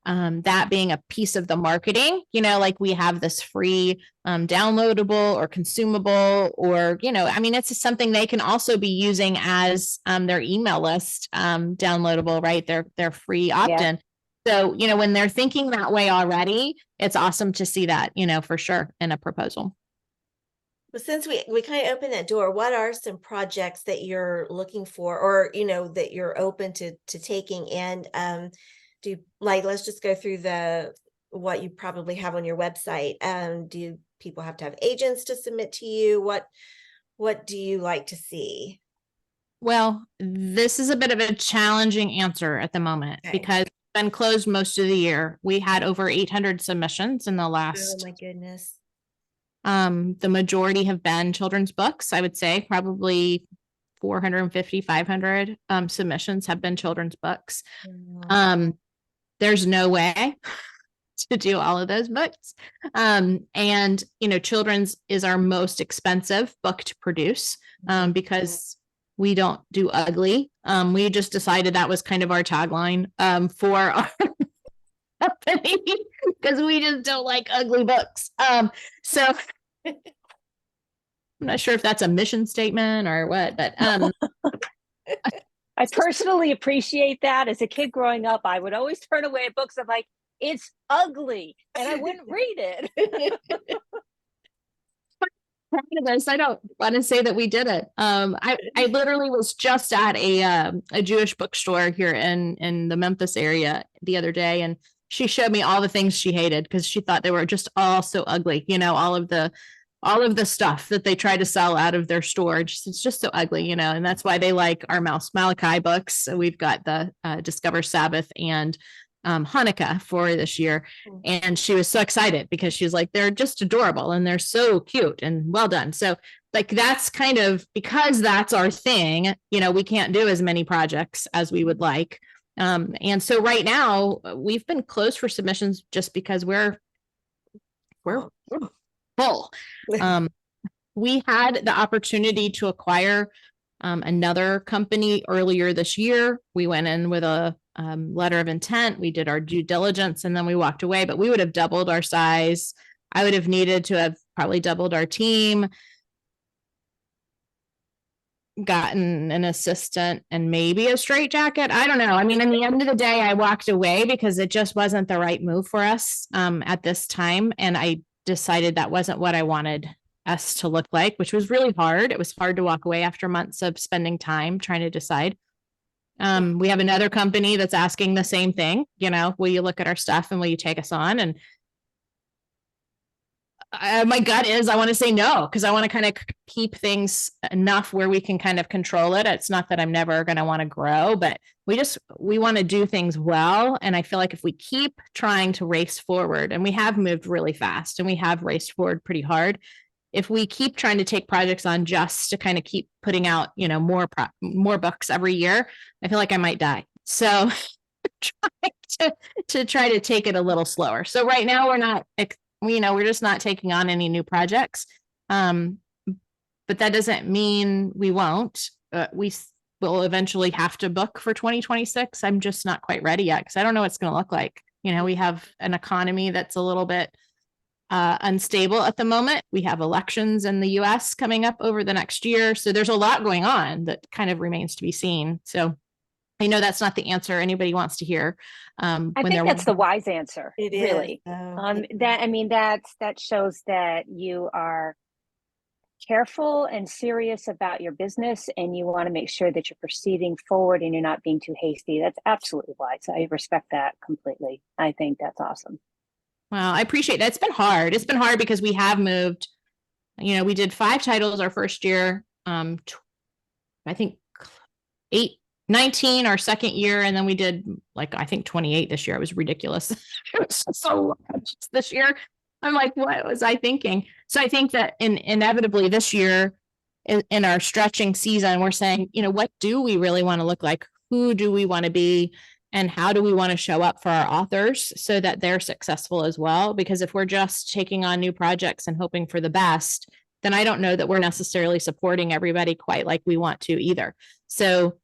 C: that being a piece of the marketing, like we have this free downloadable or consumable, or, I mean, it's something they can also be using as their email list downloadable, right? Their free opt-in. Yeah. So, when they're thinking that way already, it's awesome to see that, for sure, in a proposal.
A: Well, since we kind of opened that door, what are some projects that you're looking for, or, that you're open to taking? And let's just go through what you probably have on your website. Do people have to have agents to submit to you? What do you like to see?
C: Well, this is a bit of a challenging answer at the moment because it's been closed most of the year. We had over 800 submissions in the last.
A: Oh my goodness.
C: The majority have been children's books. I would say probably 450, 500 submissions have been children's books. There's no way to do all of those books. And, children's is our most expensive book to produce because we don't do ugly. We just decided that was kind of our tagline for our company because we just don't like ugly books. So I'm not sure if that's a mission statement or what, but
D: I personally appreciate that. As a kid growing up, I would always turn away at books. I'm like, it's ugly, and I wouldn't read it.
C: Proud of us. I don't want to say that we did it. I literally was just at a Jewish bookstore here in the Memphis area the other day, and she showed me all the things she hated because she thought they were just all so ugly. You know, all of the stuff that they try to sell out of their store. It's just so ugly, you know, and that's why they like our Mouse Malachi books. We've got the Discover Sabbath and Hanukkah for this year. And she was so excited because she's like, they're just adorable and they're so cute and well done. So like, that's kind of, because that's our thing, you know, we can't do as many projects as we would like. And so right now we've been closed for submissions just because we're full. We had the opportunity to acquire another company earlier this year. We went in with a letter of intent. We did our due diligence and then we walked away, but we would have doubled our size. I would have needed to have probably doubled our team, gotten an assistant and maybe a straitjacket. I don't know. I mean, in the end of the day, I walked away because it just wasn't the right move for us at this time. And I decided that wasn't what I wanted us to look like, which was really hard. It was hard to walk away after months of spending time trying to decide. We have another company that's asking the same thing, you know, will you look at our stuff and will you take us on? And my gut is I want to say no, because I want to kind of keep things enough where we can kind of control it. It's not that I'm never going to want to grow, but we want to do things well. And I feel like if we keep trying to race forward, and we have moved really fast and we have raced forward pretty hard, if we keep trying to take projects on just to kind of keep putting out, you know, more books every year, I feel like I might die. So trying to try to take it a little slower. So right now we're not, you know, we're just not taking on any new projects. But that doesn't mean we won't. We will eventually have to book for 2026. I'm just not quite ready yet because I don't know what it's going to look like. You know, we have an economy that's a little bit unstable at the moment. We have elections in the US coming up over the next year. So there's a lot going on that kind of remains to be seen. So I know that's not the answer anybody wants to hear.
D: I think that's the wise answer.
A: It
D: really. That shows that you are careful and serious about your business and you want to make sure that you're proceeding forward and you're not being too hasty. That's absolutely wise. I respect that completely. I think that's awesome.
C: Well, I appreciate that. It's been hard. It's been hard because we have moved, you know, we did 5 titles our first year. I think 19 our second year. And then we did like, I think 28 this year. It was ridiculous. It was so much this year. I'm like, what was I thinking? So I think that inevitably this year in our stretching season, we're saying, you know, what do we really want to look like? Who do we want to be? And how do we want to show up for our authors so that they're successful as well? Because if we're just taking on new projects and hoping for the best, then I don't know that we're necessarily supporting everybody quite like we want to either. So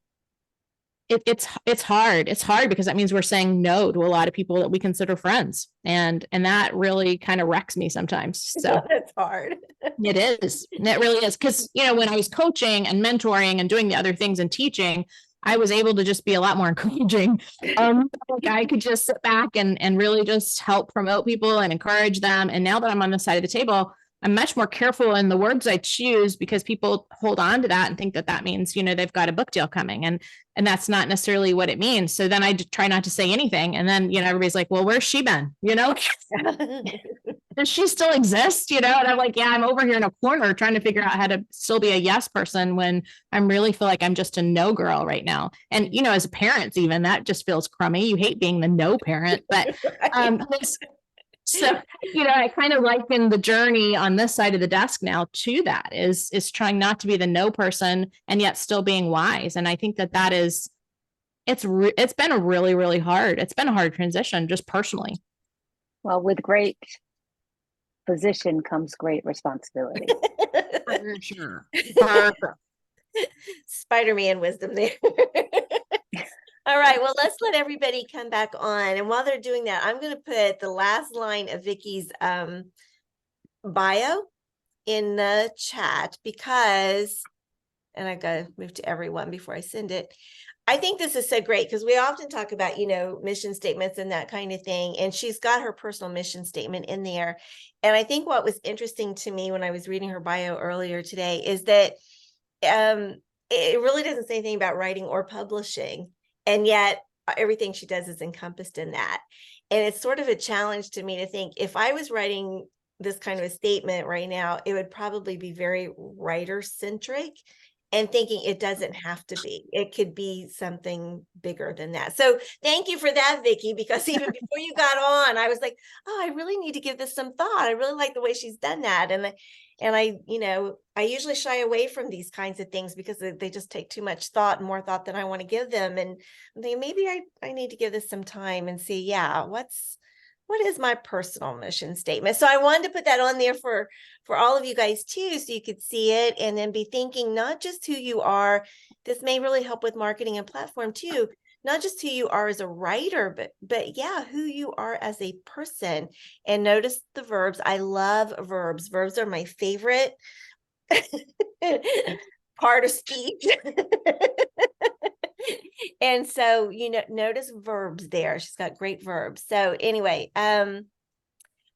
C: it's hard. It's hard because that means we're saying no to a lot of people that we consider friends. And that really kind of wrecks me sometimes. So
A: it's hard.
C: It is. And it really is. Because, you know, when I was coaching and mentoring and doing the other things and teaching, I was able to just be a lot more encouraging. Like I could just sit back and really just help promote people and encourage them. And now that I'm on the side of the table, I'm much more careful in the words I choose because people hold on to that and think that that means, you know, they've got a book deal coming and that's not necessarily what it means. So then I try not to say anything. And then, you know, everybody's like, well, where's she been? You know, does she still exist? You know? And I'm like, yeah, I'm over here in a corner trying to figure out how to still be a yes person when I'm really feel like I'm just a no girl right now. And, you know, as parents, even that just feels crummy. You hate being the no parent, but, so, you know, I kind of liken the journey on this side of the desk now to that is trying not to be the no person and yet still being wise. And I think that is, it's been a really, really hard. It's been a hard transition just personally.
D: Well, with great position comes great responsibility.
C: For sure.
A: Spider-Man wisdom there. All right, well, let's let everybody come back on. And while they're doing that, I'm going to put the last line of Vicki's bio in the chat because and I got to move to everyone before I send it. I think this is so great because we often talk about, mission statements and that kind of thing. And she's got her personal mission statement in there. And I think what was interesting to me when I was reading her bio earlier today is that it really doesn't say anything about writing or publishing. And yet everything she does is encompassed in that. And it's sort of a challenge to me to think if I was writing this kind of a statement right now, it would probably be very writer centric and thinking it doesn't have to be. It could be something bigger than that. So thank you for that, Vicki, because even before you got on, I was like, oh, I really need to give this some thought. I really like the way she's done that. And I usually shy away from these kinds of things because they just take too much thought and more thought than I want to give them. And I'm thinking maybe I need to give this some time and see, what is my personal mission statement? So I wanted to put that on there for all of you guys too, so you could see it and then be thinking not just who you are. This may really help with marketing and platform too, not just who you are as a writer, but who you are as a person. And notice the verbs. I love verbs. Verbs are my favorite part of speech. And so, notice verbs there. She's got great verbs. So anyway, okay.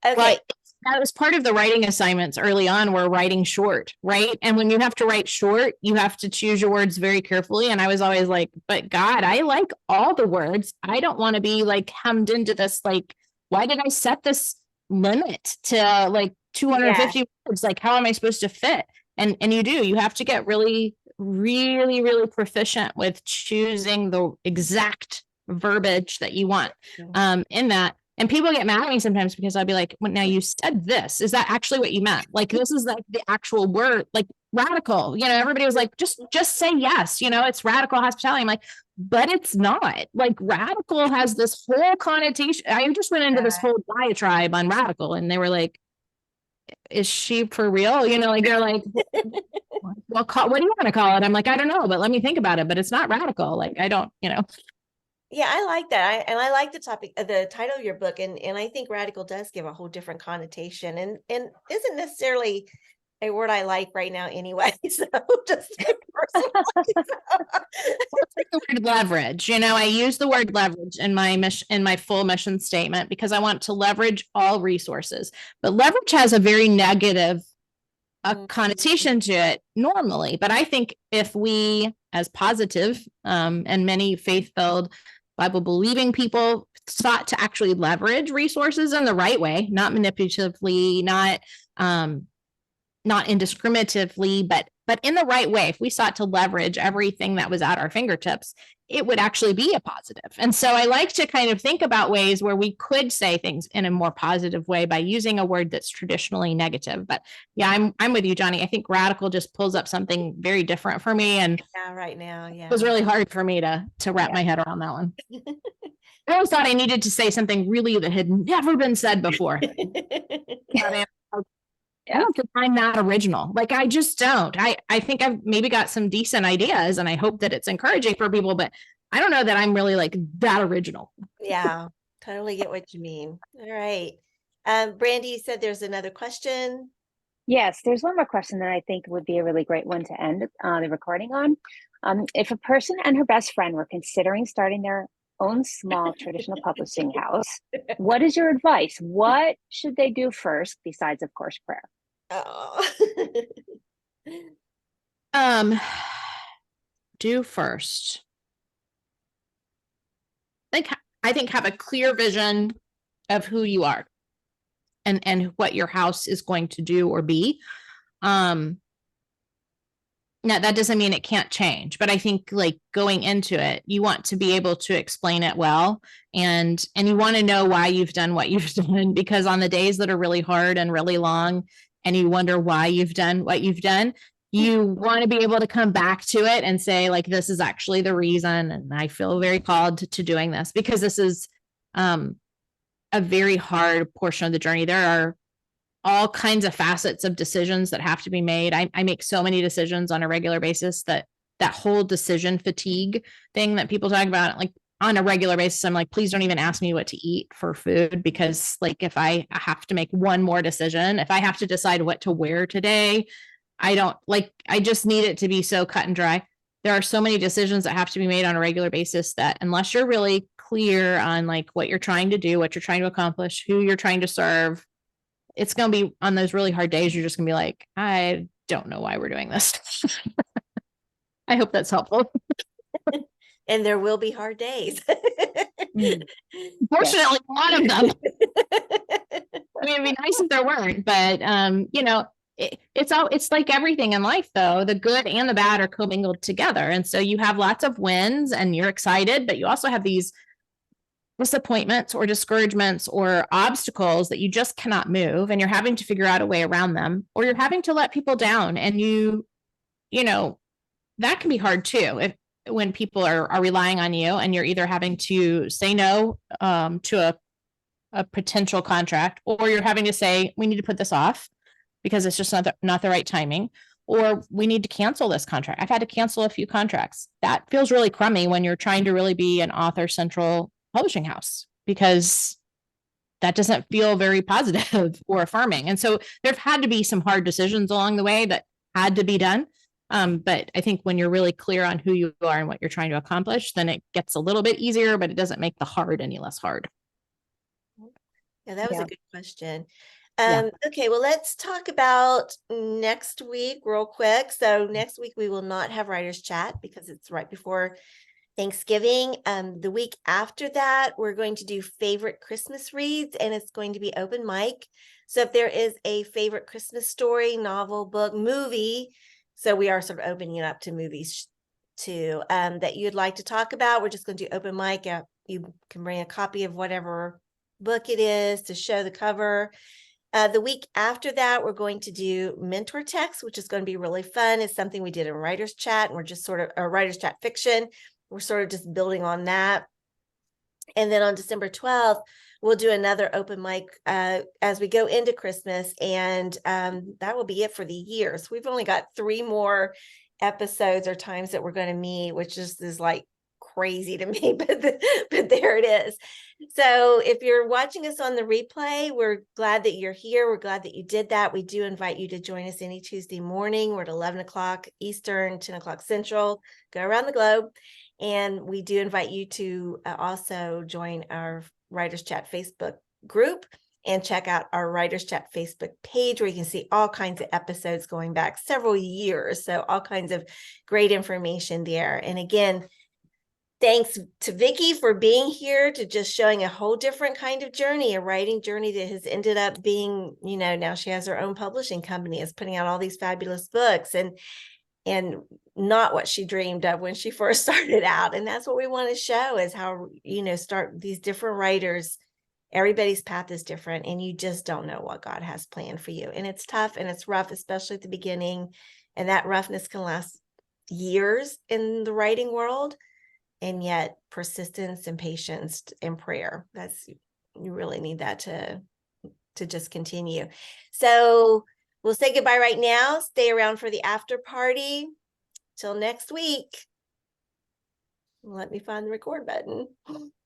C: Right. That was part of the writing assignments early on, were writing short, right? And when you have to write short, you have to choose your words very carefully. And I was always like, but God, I like all the words. I don't want to be like hemmed into this. Like, why did I set this limit to like 250 words? Like, how am I supposed to fit? And you have to get really, really, really proficient with choosing the exact verbiage that you want in that. And people get mad at me sometimes because I'll be like, well, now you said this. Is that actually what you meant? Like, this is like the actual word, like radical. Everybody was like, just say yes. It's radical hospitality. I'm like, but it's not. Like, radical has this whole connotation. I just went into this whole diatribe on radical, and they were like, is she for real? Like, they're like, well, what do you want to call it? I'm like, I don't know, but let me think about it. But it's not radical. Like, I don't,
A: Yeah, I like that. I like the topic, the title of your book, and I think radical does give a whole different connotation, and isn't necessarily a word I like right now anyway. So just personally.
C: Like the word leverage. I use the word leverage in my mission, in my full mission statement, because I want to leverage all resources. But leverage has a very negative connotation to it normally. But I think if we, as positive and many faith-filled, Bible-believing people, sought to actually leverage resources in the right way, not manipulatively, not indiscriminatively, but in the right way, if we sought to leverage everything that was at our fingertips, it would actually be a positive. And so I like to kind of think about ways where we could say things in a more positive way by using a word that's traditionally negative. But yeah, I'm with you, Johnny. I think radical just pulls up something very different for me. And
A: right now,
C: it was really hard for me to wrap my head around that one. I always thought I needed to say something really that had never been said before. I don't find that original. Like, I just don't. I think I've maybe got some decent ideas, and I hope that it's encouraging for people, but I don't know that I'm really like that original.
A: Yeah, totally get what you mean. All right. Brandy, you said there's another question.
D: Yes, there's one more question that I think would be a really great one to end the recording on. If a person and her best friend were considering starting their own small traditional publishing house, what is your advice? What should they do first, besides, of course, prayer?
C: Do first. I think have a clear vision of who you are and what your house is going to do or be. Now, that doesn't mean it can't change, but I think like going into it, you want to be able to explain it well, and you want to know why you've done what you've done, because on the days that are really hard and really long and you wonder why you've done what you've done, you want to be able to come back to it and say, like, this is actually the reason, and I feel very called to doing this, because this is a very hard portion of the journey. There are all kinds of facets of decisions that have to be made. I make so many decisions on a regular basis that whole decision fatigue thing that people talk about, like on a regular basis, I'm like, please don't even ask me what to eat for food, because like if I have to make one more decision, if I have to decide what to wear today, I just need it to be so cut and dry. There are so many decisions that have to be made on a regular basis that unless you're really clear on like what you're trying to do, what you're trying to accomplish, who you're trying to serve, it's going to be on those really hard days. You're just going to be like, I don't know why we're doing this. I hope that's helpful.
A: And there will be hard days.
C: Fortunately, a lot of them. I mean, it'd be nice if there weren't, but it's like everything in life, though. The good and the bad are commingled together. And so you have lots of wins and you're excited, but you also have these disappointments or discouragements or obstacles that you just cannot move, and you're having to figure out a way around them, or you're having to let people down. And that can be hard too. When people are relying on you and you're either having to say no to a potential contract, or you're having to say, we need to put this off because it's just not the right timing, or we need to cancel this contract. I've had to cancel a few contracts. That feels really crummy when you're trying to really be an author central publishing house, because that doesn't feel very positive or affirming. And so there've had to be some hard decisions along the way that had to be done. But I think when you're really clear on who you are and what you're trying to accomplish, then it gets a little bit easier, but it doesn't make the hard any less hard.
A: Yeah, that was a good question.
D: Yeah.
A: Okay, well, let's talk about next week real quick. So next week we will not have writer's chat because it's right before Thanksgiving. The week after that, we're going to do favorite Christmas reads, and it's going to be open mic. So if there is a favorite Christmas story, novel, book, movie, so we are sort of opening it up to movies too, that you'd like to talk about, we're just going to do open mic. You can bring a copy of whatever book it is to show the cover. The week after that, we're going to do mentor text, which is going to be really fun. It's something we did in writer's chat, and we're just sort of a writer's chat fiction. We're sort of just building on that. And then on December 12th, we'll do another open mic as we go into Christmas. And that will be it for the year. So we've only got 3 more episodes or times that we're going to meet, which is like crazy to me, but there it is. So if you're watching us on the replay, we're glad that you're here. We're glad that you did that. We do invite you to join us any Tuesday morning. We're at 11 o'clock Eastern, 10 o'clock Central, go around the globe. And we do invite you to also join our Writers Chat Facebook group and check out our Writers Chat Facebook page, where you can see all kinds of episodes going back several years. So all kinds of great information there. And again, thanks to Vicki for being here, to just showing a whole different kind of journey, a writing journey that has ended up being, now she has her own publishing company, is putting out all these fabulous books, and not what she dreamed of when she first started out. And that's what we want to show, is how, start these different writers. Everybody's path is different, and you just don't know what God has planned for you. And it's tough and it's rough, especially at the beginning. And that roughness can last years in the writing world. And yet persistence and patience and prayer, you really need that to just continue. So we'll say goodbye right now. Stay around for the after party. Till next week. Let me find the record button.